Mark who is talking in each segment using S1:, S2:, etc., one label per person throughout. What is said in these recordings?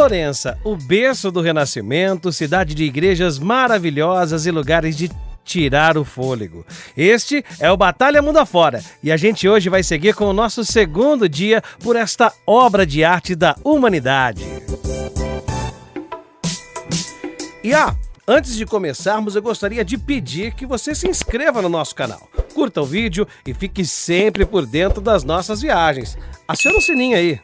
S1: Florença, o berço do Renascimento, cidade de igrejas maravilhosas e lugares de tirar o fôlego. Este é o Batalha Mundo Afora e a gente hoje vai seguir com o nosso segundo dia por esta obra de arte da humanidade. E antes de começarmos, eu gostaria de pedir que você se inscreva no nosso canal, curta o vídeo e fique sempre por dentro das nossas viagens. Aciona o sininho aí.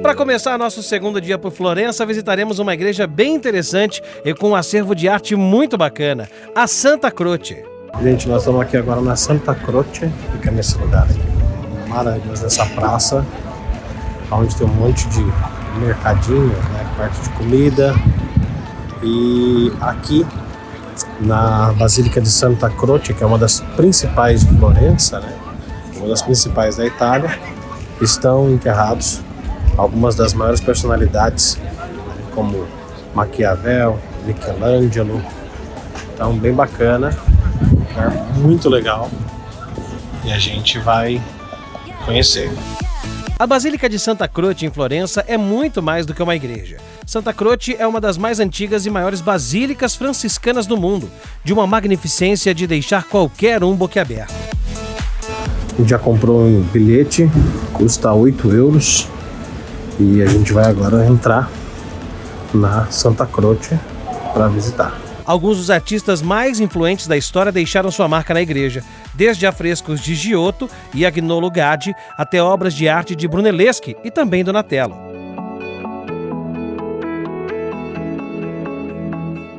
S1: Para começar nosso segundo dia por Florença, visitaremos uma igreja bem interessante e com um acervo de arte muito bacana, a Santa Croce.
S2: Gente, nós estamos aqui agora na Santa Croce, fica nesse lugar aqui, maravilhoso, nessa praça, onde tem um monte de mercadinhos, né, perto de comida. E aqui na Basílica de Santa Croce, que é uma das principais de Florença, né, uma das principais da Itália, estão enterrados algumas das maiores personalidades, como Maquiavel, Michelangelo. Então, bem bacana, um lugar muito legal e a gente vai conhecer.
S1: A Basílica de Santa Croce em Florença é muito mais do que uma igreja. Santa Croce é uma das mais antigas e maiores basílicas franciscanas do mundo, de uma magnificência de deixar qualquer um boquiaberto.
S2: A gente já comprou um bilhete, custa 8 euros. E a gente vai agora entrar na Santa Croce para visitar.
S1: Alguns dos artistas mais influentes da história deixaram sua marca na igreja, desde afrescos de Giotto e Agnolo Gaddi até obras de arte de Brunelleschi e também Donatello.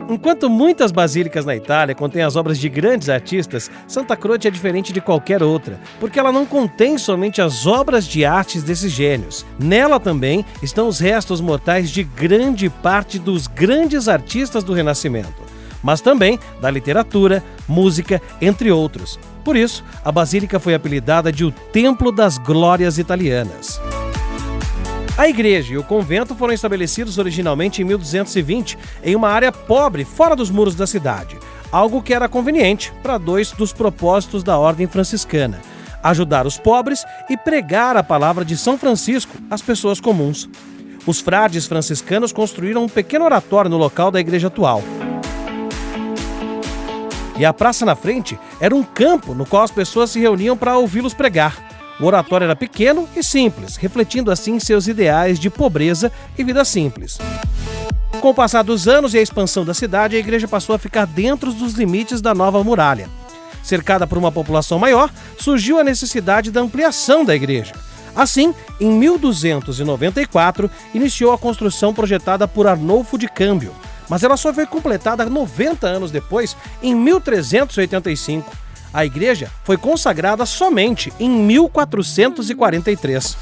S1: Enquanto muitas basílicas na Itália contêm as obras de grandes artistas, Santa Croce é diferente de qualquer outra, porque ela não contém somente as obras de artes desses gênios. Nela também estão os restos mortais de grande parte dos grandes artistas do Renascimento, mas também da literatura, música, entre outros. Por isso, a basílica foi apelidada de o Templo das Glórias Italianas. A igreja e o convento foram estabelecidos originalmente em 1220 em uma área pobre fora dos muros da cidade, algo que era conveniente para dois dos propósitos da ordem franciscana: ajudar os pobres e pregar a palavra de São Francisco às pessoas comuns. Os frades franciscanos construíram um pequeno oratório no local da igreja atual. E a praça na frente era um campo no qual as pessoas se reuniam para ouvi-los pregar. O oratório era pequeno e simples, refletindo assim seus ideais de pobreza e vida simples. Com o passar dos anos e a expansão da cidade, a igreja passou a ficar dentro dos limites da nova muralha. Cercada por uma população maior, surgiu a necessidade da ampliação da igreja. Assim, em 1294, iniciou a construção projetada por Arnolfo di Cambio, mas ela só foi completada 90 anos depois, em 1385. A igreja foi consagrada somente em 1443.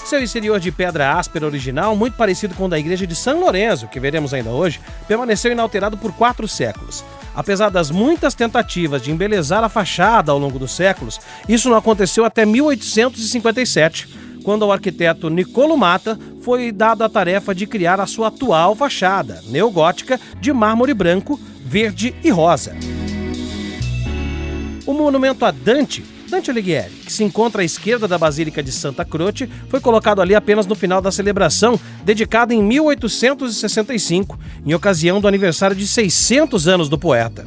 S1: Seu exterior de pedra áspera original, muito parecido com o da igreja de São Lourenço, que veremos ainda hoje, permaneceu inalterado por 4 séculos. Apesar das muitas tentativas de embelezar a fachada ao longo dos séculos, isso não aconteceu até 1857, quando ao arquiteto Niccolo Matta foi dada a tarefa de criar a sua atual fachada, neogótica, de mármore branco, verde e rosa. O monumento a Dante Alighieri, que se encontra à esquerda da Basílica de Santa Croce, foi colocado ali apenas no final da celebração, dedicada em 1865, em ocasião do aniversário de 600 anos do poeta.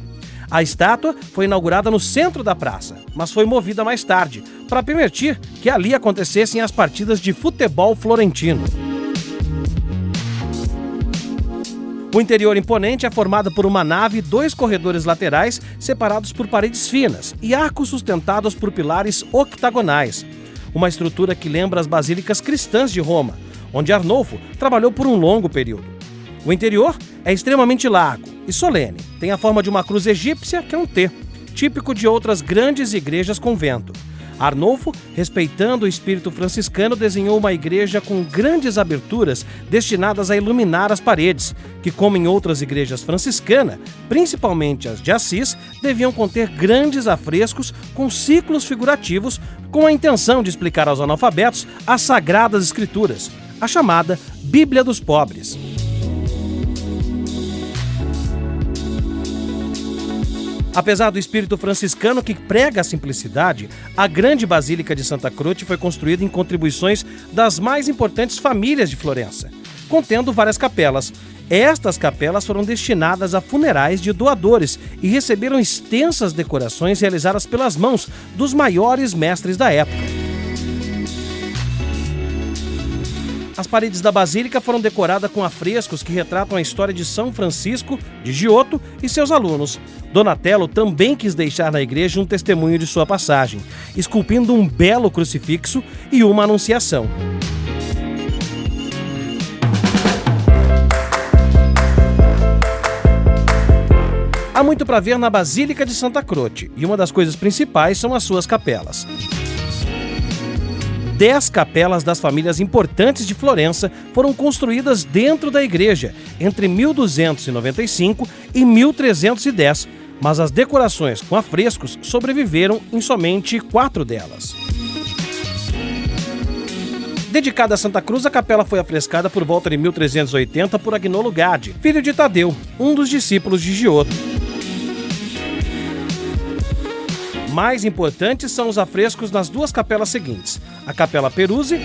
S1: A estátua foi inaugurada no centro da praça, mas foi movida mais tarde, para permitir que ali acontecessem as partidas de futebol florentino. O interior imponente é formado por uma nave e 2 corredores laterais separados por paredes finas e arcos sustentados por pilares octagonais. Uma estrutura que lembra as basílicas cristãs de Roma, onde Arnolfo trabalhou por um longo período. O interior é extremamente largo e solene. Tem a forma de uma cruz egípcia, que é um T, típico de outras grandes igrejas convento. Arnolfo, respeitando o espírito franciscano, desenhou uma igreja com grandes aberturas destinadas a iluminar as paredes, que, como em outras igrejas franciscanas, principalmente as de Assis, deviam conter grandes afrescos com ciclos figurativos, com a intenção de explicar aos analfabetos as sagradas escrituras, a chamada Bíblia dos Pobres. Apesar do espírito franciscano que prega a simplicidade, a grande Basílica de Santa Croce foi construída em contribuições das mais importantes famílias de Florença, contendo várias capelas. Estas capelas foram destinadas a funerais de doadores e receberam extensas decorações realizadas pelas mãos dos maiores mestres da época. As paredes da Basílica foram decoradas com afrescos que retratam a história de São Francisco de Giotto e seus alunos. Donatello também quis deixar na igreja um testemunho de sua passagem, esculpindo um belo crucifixo e uma anunciação. Há muito para ver na Basílica de Santa Croce, e uma das coisas principais são as suas capelas. 10 capelas das famílias importantes de Florença foram construídas dentro da igreja entre 1295 e 1310, mas as decorações com afrescos sobreviveram em somente 4 delas. Dedicada a Santa Cruz, a capela foi afrescada por volta de 1380 por Agnolo Gaddi, filho de Tadeu, um dos discípulos de Giotto. Mais importantes são os afrescos nas 2 capelas seguintes, a Capela Peruzzi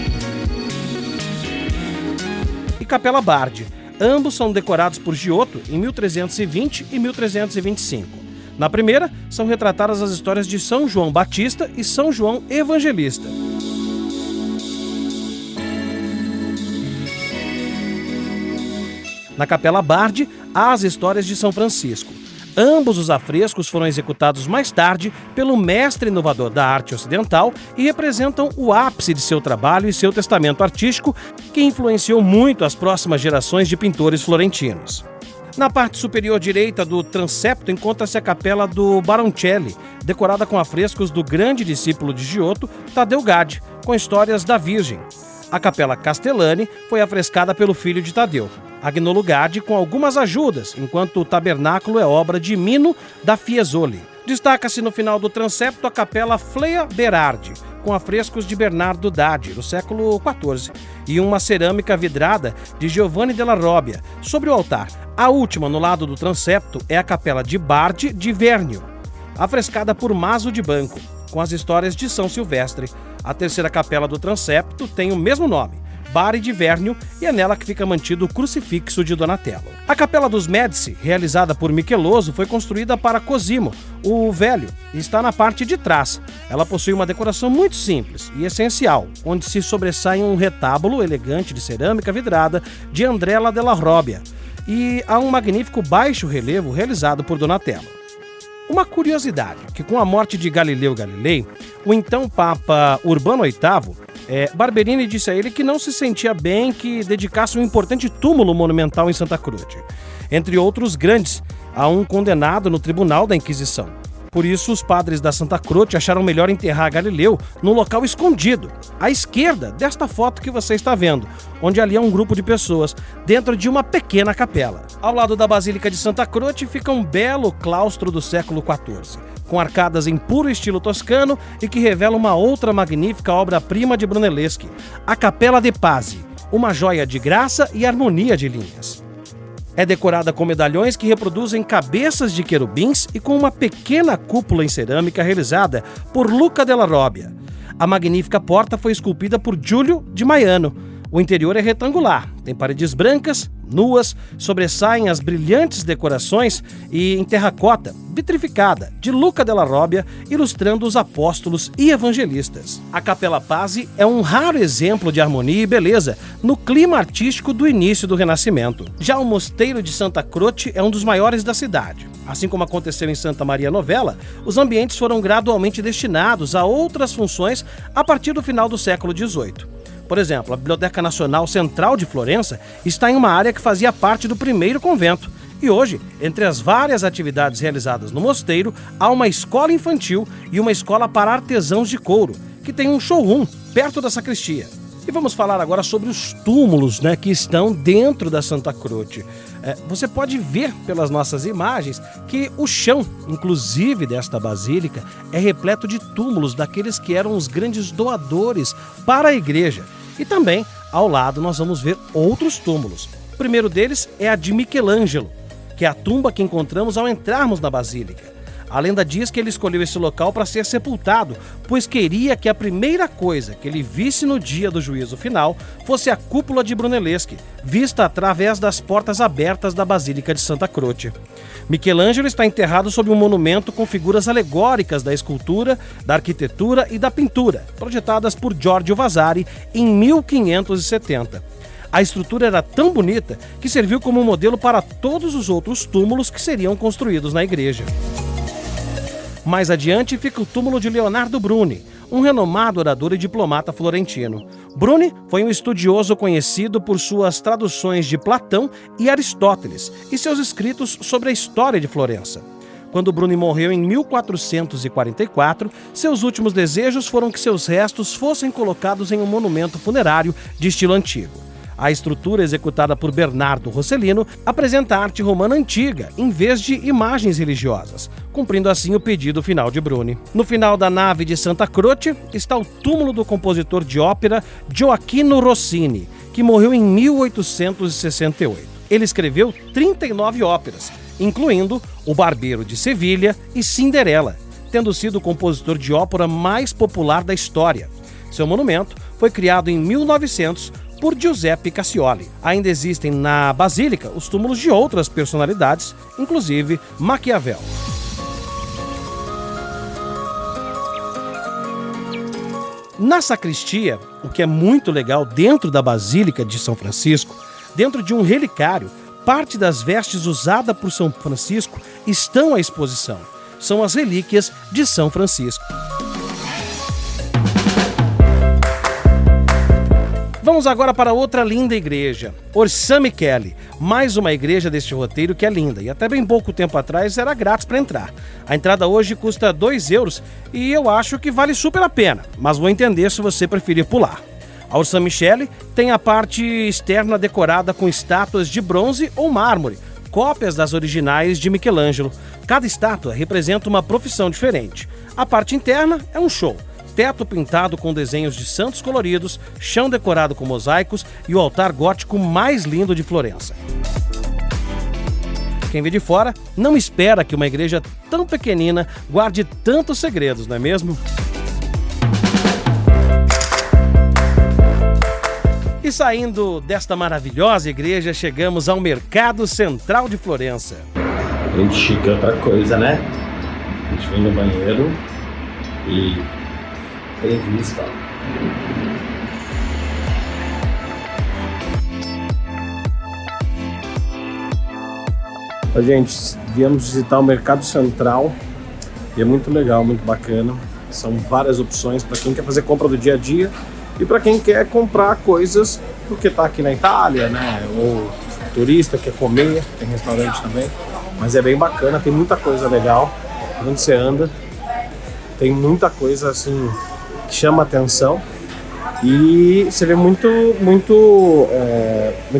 S1: e Capela Bardi. Ambos são decorados por Giotto em 1320 e 1325. Na primeira, são retratadas as histórias de São João Batista e São João Evangelista. Na Capela Bardi, há as histórias de São Francisco. Ambos os afrescos foram executados mais tarde pelo mestre inovador da arte ocidental e representam o ápice de seu trabalho e seu testamento artístico, que influenciou muito as próximas gerações de pintores florentinos. Na parte superior direita do transepto encontra-se a capela do Baroncelli, decorada com afrescos do grande discípulo de Giotto, Tadeu Gaddi, com histórias da Virgem. A capela Castellani foi afrescada pelo filho de Tadeu, Agnolo Gaddi, com algumas ajudas, enquanto o tabernáculo é obra de Mino da Fiesoli. Destaca-se no final do transepto a capela Flea Berardi, com afrescos de Bernardo Daddi, do século XIV, e uma cerâmica vidrada de Giovanni della Robbia, sobre o altar. A última, no lado do transepto, é a capela de Bardi di Vernio, afrescada por Maso de Banco, com as histórias de São Silvestre. A terceira capela do transepto tem o mesmo nome, Bari di Vernio, e é nela que fica mantido o crucifixo de Donatello. A Capela dos Médici, realizada por Michelozzo, foi construída para Cosimo, o Velho, e está na parte de trás. Ela possui uma decoração muito simples e essencial, onde se sobressai um retábulo elegante de cerâmica vidrada de Andrea della Robbia, e há um magnífico baixo relevo realizado por Donatello. Uma curiosidade, que com a morte de Galileu Galilei, o então Papa Urbano VIII, Barberini disse a ele que não se sentia bem que dedicasse um importante túmulo monumental em Santa Croce. Entre outros grandes, há um condenado no tribunal da Inquisição. Por isso, os padres da Santa Croce acharam melhor enterrar Galileu num local escondido, à esquerda desta foto que você está vendo, onde ali há um grupo de pessoas, dentro de uma pequena capela. Ao lado da Basílica de Santa Croce fica um belo claustro do século XIV, com arcadas em puro estilo toscano e que revela uma outra magnífica obra-prima de Brunelleschi, a Capela de Pazzi, uma joia de graça e harmonia de linhas. É decorada com medalhões que reproduzem cabeças de querubins e com uma pequena cúpula em cerâmica realizada por Luca della Robbia. A magnífica porta foi esculpida por Giulio de Maiano. O interior é retangular, tem paredes brancas, nuas, sobressaem as brilhantes decorações e em terracota, vitrificada, de Luca della Robbia, ilustrando os apóstolos e evangelistas. A Capela Pazzi é um raro exemplo de harmonia e beleza no clima artístico do início do Renascimento. Já o Mosteiro de Santa Croce é um dos maiores da cidade. Assim como aconteceu em Santa Maria Novella, os ambientes foram gradualmente destinados a outras funções a partir do final do século XVIII. Por exemplo, a Biblioteca Nacional Central de Florença está em uma área que fazia parte do primeiro convento. E hoje, entre as várias atividades realizadas no mosteiro, há uma escola infantil e uma escola para artesãos de couro, que tem um showroom perto da sacristia. E vamos falar agora sobre os túmulos, que estão dentro da Santa Croce. Você pode ver pelas nossas imagens que o chão, inclusive desta basílica, é repleto de túmulos daqueles que eram os grandes doadores para a igreja. E também Ao lado nós vamos ver outros túmulos. O primeiro deles é a de Michelangelo, que é a tumba que encontramos ao entrarmos na basílica. A lenda diz que ele escolheu esse local para ser sepultado, pois queria que a primeira coisa que ele visse no dia do juízo final fosse a cúpula de Brunelleschi, vista através das portas abertas da Basílica de Santa Croce. Michelangelo está enterrado sob um monumento com figuras alegóricas da escultura, da arquitetura e da pintura, projetadas por Giorgio Vasari em 1570. A estrutura era tão bonita que serviu como modelo para todos os outros túmulos que seriam construídos na igreja. Mais adiante fica o túmulo de Leonardo Bruni, um renomado orador e diplomata florentino. Bruni foi um estudioso conhecido por suas traduções de Platão e Aristóteles e seus escritos sobre a história de Florença. Quando Bruni morreu em 1444, seus últimos desejos foram que seus restos fossem colocados em um monumento funerário de estilo antigo. A estrutura executada por Bernardo Rossellino apresenta arte romana antiga, em vez de imagens religiosas, cumprindo assim o pedido final de Bruni. No final da nave de Santa Croce está o túmulo do compositor de ópera Gioachino Rossini, que morreu em 1868. Ele escreveu 39 óperas, incluindo O Barbeiro de Sevilha e Cinderela, tendo sido o compositor de ópera mais popular da história. Seu monumento foi criado em 1900 por Giuseppe Cassioli. Ainda existem na Basílica os túmulos de outras personalidades, inclusive Maquiavel. Na sacristia, o que é muito legal dentro da Basílica de São Francisco, dentro de um relicário, parte das vestes usadas por São Francisco estão à exposição. São as relíquias de São Francisco. Vamos agora para outra linda igreja, Orsan Michele, mais uma igreja deste roteiro que é linda e até bem pouco tempo atrás era grátis para entrar. A entrada hoje custa 2 euros e eu acho que vale super a pena, mas vou entender se você preferir pular. A Orsan Michele tem a parte externa decorada com estátuas de bronze ou mármore, cópias das originais de Michelangelo. Cada estátua representa uma profissão diferente. A parte interna é um show. Teto pintado com desenhos de santos coloridos, chão decorado com mosaicos e o altar gótico mais lindo de Florença. Quem vê de fora não espera que uma igreja tão pequenina guarde tantos segredos, não é mesmo? E saindo desta maravilhosa igreja, chegamos ao Mercado Central de Florença.
S2: Gente chique é outra coisa, né? A gente vem no banheiro e tem vista. Gente, viemos visitar o Mercado Central e é muito legal, muito bacana. São várias opções para quem quer fazer compra do dia a dia e para quem quer comprar coisas porque está aqui na Itália, né? Ou turista quer comer, tem restaurante também. Mas é bem bacana, tem muita coisa legal. Onde você anda, tem muita coisa assim que chama atenção e você vê muito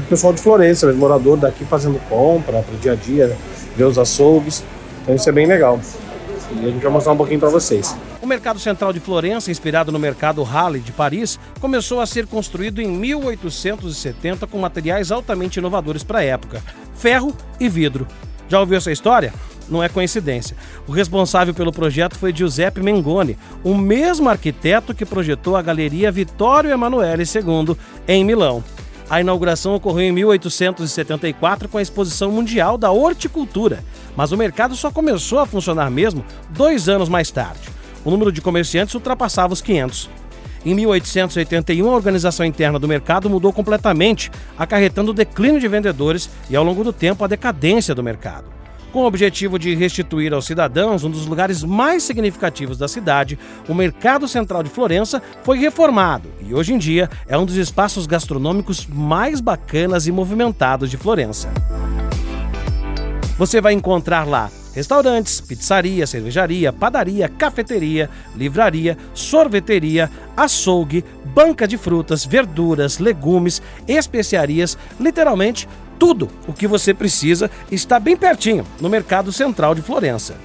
S2: pessoal de Florença, mesmo morador daqui fazendo compra para o dia a dia, ver os açougues, então isso é bem legal e a gente vai mostrar um pouquinho para vocês.
S1: O Mercado Central de Florença, inspirado no Mercado Halle de Paris, começou a ser construído em 1870 com materiais altamente inovadores para a época, ferro e vidro. Já ouviu essa história? Não é coincidência. O responsável pelo projeto foi Giuseppe Mengoni, o mesmo arquiteto que projetou a Galeria Vittorio Emanuele II em Milão. A inauguração ocorreu em 1874 com a Exposição Mundial da Horticultura, mas o mercado só começou a funcionar mesmo 2 anos mais tarde. O número de comerciantes ultrapassava os 500. Em 1881, a organização interna do mercado mudou completamente, acarretando o declínio de vendedores e, ao longo do tempo, a decadência do mercado. Com o objetivo de restituir aos cidadãos um dos lugares mais significativos da cidade, o Mercado Central de Florença foi reformado e hoje em dia é um dos espaços gastronômicos mais bacanas e movimentados de Florença. Você vai encontrar lá restaurantes, pizzaria, cervejaria, padaria, cafeteria, livraria, sorveteria, açougue, banca de frutas, verduras, legumes, especiarias, literalmente tudo o que você precisa está bem pertinho, no Mercado Central de Florença.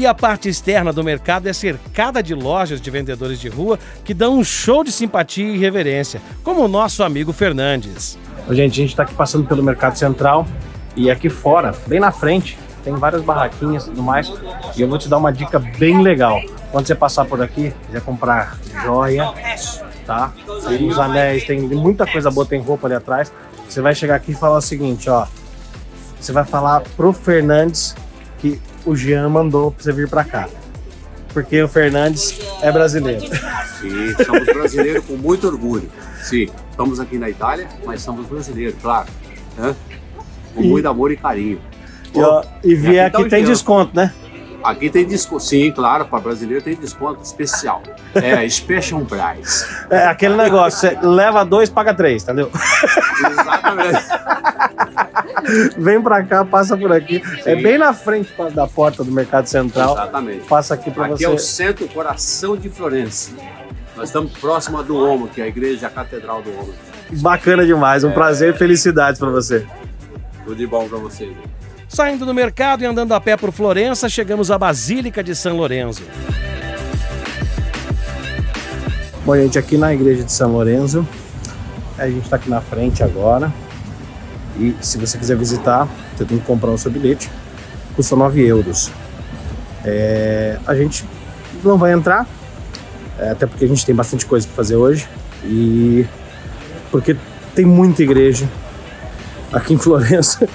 S1: E a parte externa do mercado é cercada de lojas de vendedores de rua que dão um show de simpatia e reverência, como o nosso amigo Fernandes.
S2: Gente, a gente está aqui passando pelo Mercado Central e aqui fora, bem na frente, tem várias barraquinhas e tudo mais. E eu vou te dar uma dica bem legal. Quando você passar por aqui, quiser comprar joia, tá? Tem os anéis, tem muita coisa boa, tem roupa ali atrás. Você vai chegar aqui e falar o seguinte, ó. Você vai falar pro Fernandes que o Jean mandou pra você vir pra cá. Porque o Fernandes é brasileiro.
S3: Sim, somos brasileiros com muito orgulho. Sim, estamos aqui na Itália, mas somos brasileiros, claro. Né? Com muito amor e carinho.
S2: E vier aqui tem desconto, né?
S3: Aqui tem desconto, sim, claro, para brasileiro tem desconto especial. É, Special Price.
S2: É aquele negócio, você leva 2, paga 3, entendeu?
S3: Exatamente.
S2: Vem pra cá, passa por aqui. Sim. É bem na frente da porta do Mercado Central.
S3: Exatamente.
S2: Passa aqui pra você.
S3: Aqui é o centro, coração de Florença. Nós estamos próximo do Duomo, que é a igreja, a Catedral do Duomo.
S2: Bacana demais, um prazer e felicidades pra você.
S3: Tudo de bom pra você.
S1: Saindo do mercado e andando a pé por Florença, chegamos à Basílica de São Lourenço.
S2: Bom, gente, aqui na igreja de São Lourenço, a gente está aqui na frente agora. E se você quiser visitar, você tem que comprar o seu bilhete. Custa 9 euros. A gente não vai entrar, até porque a gente tem bastante coisa para fazer hoje. E porque tem muita igreja aqui em Florença.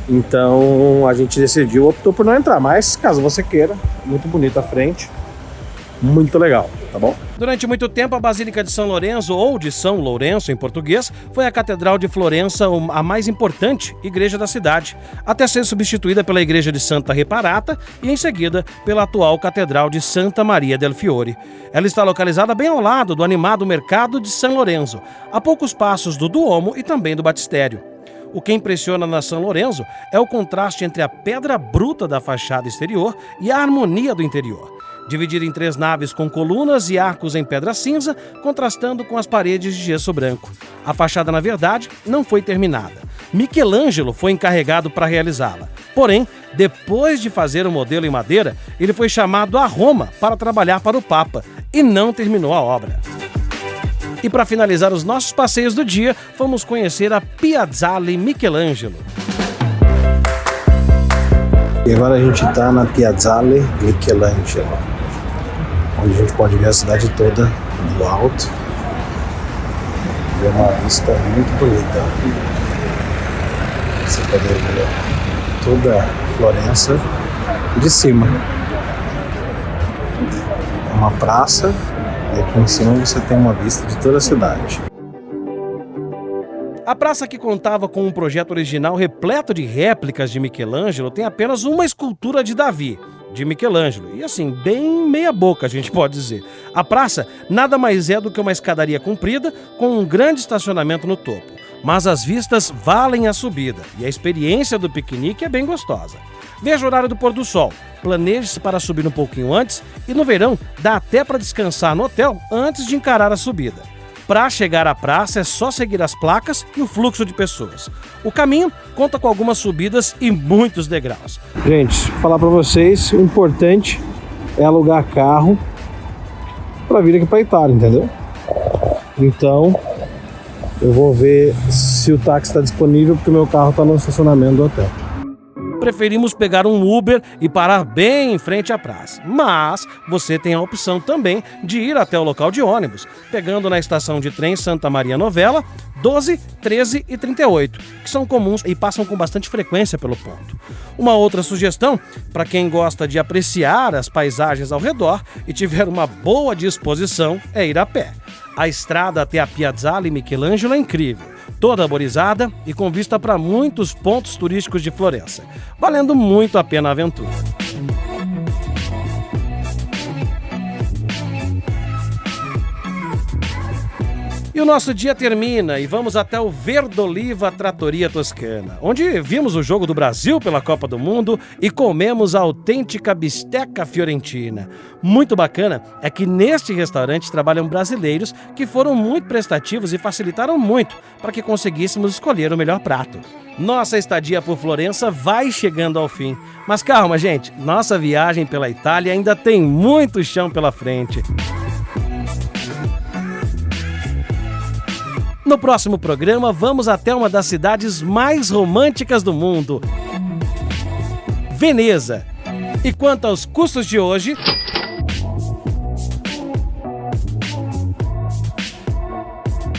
S2: Então a gente optou por não entrar, mas caso você queira, muito bonita a frente, muito legal, tá bom?
S1: Durante muito tempo a Basílica de São Lourenço, ou de São Lourenço em português, foi a Catedral de Florença, a mais importante igreja da cidade, até ser substituída pela Igreja de Santa Reparata e em seguida pela atual Catedral de Santa Maria del Fiore. Ela está localizada bem ao lado do animado Mercado de São Lourenço, a poucos passos do Duomo e também do Batistério. O que impressiona na São Lourenço é o contraste entre a pedra bruta da fachada exterior e a harmonia do interior. Dividida em 3 naves com colunas e arcos em pedra cinza, contrastando com as paredes de gesso branco. A fachada, na verdade, não foi terminada. Michelangelo foi encarregado para realizá-la. Porém, depois de fazer o modelo em madeira, ele foi chamado a Roma para trabalhar para o Papa e não terminou a obra. E para finalizar os nossos passeios do dia, fomos conhecer a Piazzale Michelangelo.
S2: E agora a gente está na Piazzale Michelangelo, onde a gente pode ver a cidade toda do alto. É uma vista muito bonita. Você pode ver toda Florença de cima. É uma praça. E aqui em cima você tem uma vista de toda a cidade.
S1: A praça, que contava com um projeto original repleto de réplicas de Michelangelo, tem apenas uma escultura de Davi, de Michelangelo. E assim, bem meia boca, a gente pode dizer. A praça nada mais é do que uma escadaria comprida com um grande estacionamento no topo. Mas as vistas valem a subida e a experiência do piquenique é bem gostosa. Veja o horário do pôr do sol, planeje-se para subir um pouquinho antes e no verão dá até para descansar no hotel antes de encarar a subida. Para chegar à praça é só seguir as placas e o fluxo de pessoas. O caminho conta com algumas subidas e muitos degraus.
S2: Gente, falar para vocês, o importante é alugar carro para vir aqui para Itália, entendeu? Então, eu vou ver se o táxi está disponível porque o meu carro está no estacionamento do hotel.
S1: Preferimos pegar um Uber e parar bem em frente à praça. Mas você tem a opção também de ir até o local de ônibus, pegando na estação de trem Santa Maria Novella 12, 13 e 38, que são comuns e passam com bastante frequência pelo ponto. Uma outra sugestão, para quem gosta de apreciar as paisagens ao redor e tiver uma boa disposição, é ir a pé. A estrada até a Piazzale Michelangelo é incrível, toda arborizada e com vista para muitos pontos turísticos de Florença, valendo muito a pena a aventura. E o nosso dia termina e vamos até o Verdoliva Trattoria Toscana, onde vimos o jogo do Brasil pela Copa do Mundo e comemos a autêntica bisteca fiorentina. Muito bacana é que neste restaurante trabalham brasileiros que foram muito prestativos e facilitaram muito para que conseguíssemos escolher o melhor prato. Nossa estadia por Florença vai chegando ao fim. Mas calma, gente, nossa viagem pela Itália ainda tem muito chão pela frente. No próximo programa, vamos até uma das cidades mais românticas do mundo, Veneza. E quanto aos custos de hoje...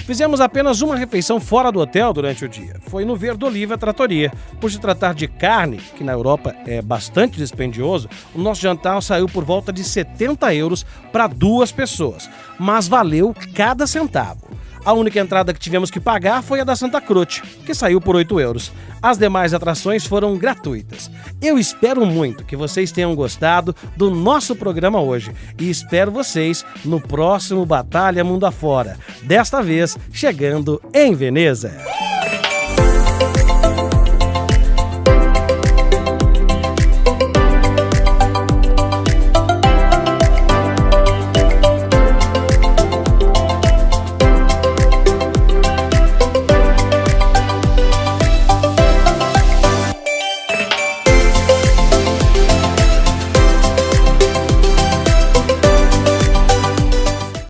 S1: Fizemos apenas uma refeição fora do hotel durante o dia. Foi no Verdoliva Trattoria. Por se tratar de carne, que na Europa é bastante dispendioso, o nosso jantar saiu por volta de 70 euros para 2 pessoas. Mas valeu cada centavo. A única entrada que tivemos que pagar foi a da Santa Croce, que saiu por 8 euros. As demais atrações foram gratuitas. Eu espero muito que vocês tenham gostado do nosso programa hoje e espero vocês no próximo Batalha Mundo Afora, desta vez chegando em Veneza.